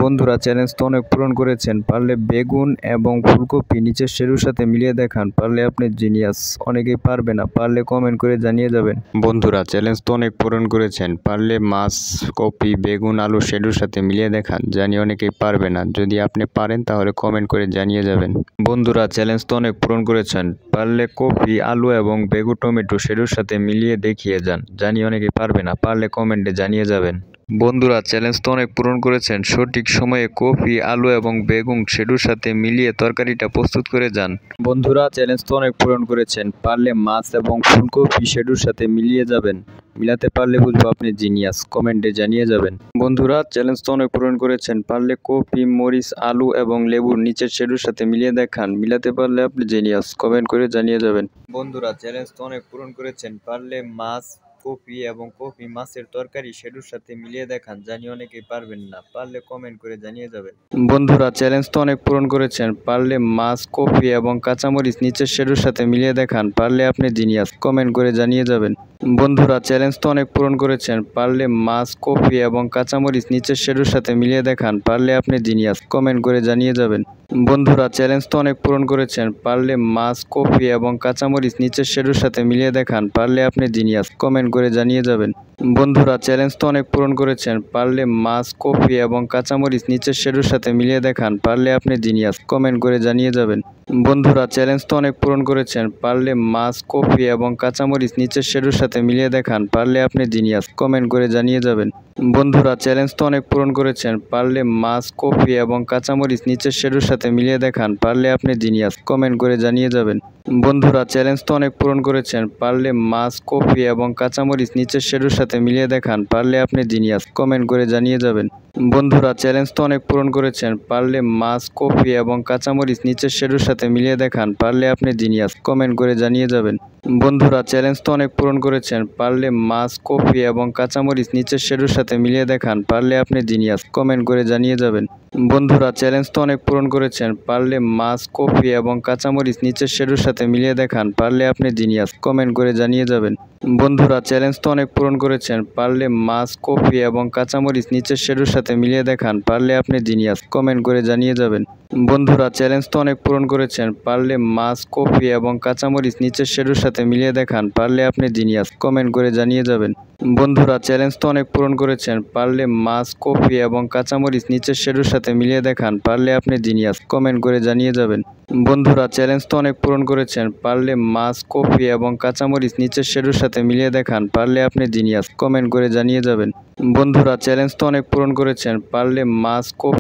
বন্ধুরা চ্যালেঞ্জ তো অনেক পূরণ করেছেন, পারলে বেগুন এবং ফুলকপি নিচের শেরুর সাথে মিলিয়ে দেখান, পারলে আপনি জিনিয়াস। অনেকেই পারবে না, পারলে কমেন্ট করে জানিয়ে যাবেন। বন্ধুরা চ্যালেঞ্জ তো অনেক পূরণ করেছেন, পারলে মাছ, কপি, বেগুন, আলু শেরুর সাথে মিলিয়ে দেখান। জানি অনেকেই পারবে না, যদি আপনি পারেন তাহলে কমেন্ট করে জানিয়ে যাবেন। বন্ধুরা চ্যালেঞ্জ তো অনেক পূরণ করেছেন, পারলে কপি, আলু এবং বেগুন, টমেটো শেরুর সাথে মিলিয়ে দেখিয়ে যান। জানি অনেকেই পারবে না, পারলে কমেন্টে জানিয়ে যাবেন। বন্ধুরা চ্যালেঞ্জ তো অনেক পূরণ করেছেন, সঠিক সময়ে কপি, আলু এবং বেগুন শেরুর সাথে মিলিয়ে তরকারিটা প্রস্তুত করে যান। বন্ধুরা চ্যালেঞ্জ তো অনেক পূরণ করেছেন, পারলে মাছ এবং ফুলকপি শেরুর সাথে মিলিয়ে যাবেন। মিলাতে পারলে বুঝবো আপনি জিনিয়াস, কমেন্টে জানিয়ে যাবেন। বন্ধুরা চ্যালেঞ্জ তো অনেক পূরণ করেছেন, পারলে কপি, মরিচ, আলু এবং লেবুর নিচের শেরুর সাথে মিলিয়ে দেখান। মিলাতে পারলে আপনি জিনিয়াস, কমেন্ট করে জানিয়ে যাবেন। বন্ধুরা চ্যালেঞ্জ তো অনেক পূরণ করেছেন, পারলে মাছ, কপি এবং কপি মাছের তরকারি শেরুর সাথে মিলিয়ে দেখান। জানি অনেকেই পারবেন না, পারলে কমেন্ট করে জানিয়ে যাবেন। বন্ধুরা চ্যালেঞ্জ তো অনেক পূরণ করেছেন, পারলে মাছ, কপি এবং কাঁচামরিচ নিচের শেরুর সাথে মিলিয়ে দেখান। পারলে আপনি জিনিয়াস, কমেন্ট করে জানিয়ে যাবেন। বন্ধুরা চ্যালেঞ্জ তো অনেক পূরণ করেছেন, পারলে মাছ, কপি এবং কাঁচামরিচ নিচের শেরুর সাথে মিলিয়ে দেখান। পারলে আপনি জিনিয়াস, কমেন্ট করে জানিয়ে যাবেন। বন্ধুরা চ্যালেঞ্জ তো অনেক পূরণ করেছেন, পারলে মাছ, কপি এবং কাঁচামরিচ নিচের শেরুর সাথে মিলিয়ে দেখান। পারলে আপনি জিনিয়াস, কমেন্ট করে জানিয়ে যাবেন। বন্ধুরা চ্যালেঞ্জ তো অনেক পূরণ করেছেন, পারলে মাছ, কপি এবং কাঁচামরিচ নিচের শেরুর সাথে মিলিয়ে দেখান। পারলে আপনি জিনিয়াস, কমেন্ট করে জানিয়ে যাবেন। বন্ধুরা চ্যালেঞ্জ তো অনেক পূরণ করেছেন, পারলে মাছ, কপি এবং কাঁচামরিচ নিচের শেরুর সাথে মিলিয়ে দেখান। পারলে আপনি জিনিয়াস, কমেন্ট করে জানিয়ে যাবেন। বন্ধুরা চ্যালেঞ্জ তো অনেক পূরণ করেছেন, পারলে মাছ, কপি এবং কাঁচামরিচ নিচের শেরুর সাথে মিলিয়ে দেখান। পারলে আপনি জিনিয়াস, কমেন্ট করে জানিয়ে যাবেন। বন্ধুরা চ্যালেঞ্জ তো অনেক পূরণ করেছেন, পারলে মাছ, কপি এবং কাঁচামরিচ নিচের শেরুর সাথে মিলিয়ে দেখান। পারলে আপনি জিনিয়াস, কমেন্ট করে জানিয়ে যাবেন। বন্ধুরা চ্যালেঞ্জ তো অনেক পূরণ করেছেন, পারলে মাছ, কপি এবং কাঁচামরিচ নিচের শেরুর সাথে মিলিয়ে দেখান। পারলে আপনি জিনিয়াস, কমেন্ট করে জানিয়ে যাবেন। বন্ধুরা চ্যালেঞ্জ তো অনেক পূরণ করেছেন, পারলে মাছ, কপি এবং কাঁচামরিচ নিচের শেরুর সাথে মিলিয়ে দেখান। পারলে আপনি জিনিয়াস, কমেন্ট করে জানিয়ে যাবেন। বন্ধুরা চ্যালেঞ্জ তো অনেক পূরণ করেছেন, পারলে মাছ, কপি এবং কাঁচামরিচ নিচের শেরুর সাথে মিলিয়ে দেখান। পারলে আপনি জিনিয়াস, কমেন্ট করে জানিয়ে যাবেন। বন্ধুরা চ্যালেঞ্জ তো অনেক পূরণ করেছেন, পারলে মাছ, কপি এবং কাঁচামরিচ নিচের শেরুর সাথে মিলিয়ে দেখান। পারলে আপনি জিনিয়াস, কমেন্ট করে জানিয়ে যাবেন। বন্ধুরা চ্যালেঞ্জ তো অনেক পূরণ করেছেন, পারলে মাছ, কপি এবং কাঁচামরিচ নিচের শেরুর সাথে মিলিয়ে দেখান। পারলে আপনি জিনিয়াস, কমেন্ট করে জানিয়ে যাবেন। বন্ধুরা চ্যালেঞ্জ তো অনেক পূরণ করেছেন, পারলে মাছ, কপি এবং কাঁচামরিচ নিচের শেরুর সাথে মিলিয়ে দেখান। পারলে আপনি জিনিয়াস, কমেন্ট করে জানিয়ে যাবেন। বন্ধুরা চ্যালেঞ্জ তো অনেক পূরণ করেছেন, পারলে মাছ, কপি এবং কাঁচামরিচ নিচের শেরুর সাথে মিলিয়ে দেখান। পারলে আপনি জিনিয়াস, কমেন্ট করে জানিয়ে যাবেন। বন্ধুরা চ্যালেঞ্জ তো অনেক পূরণ করেছেন, পারলে মাছ, কপি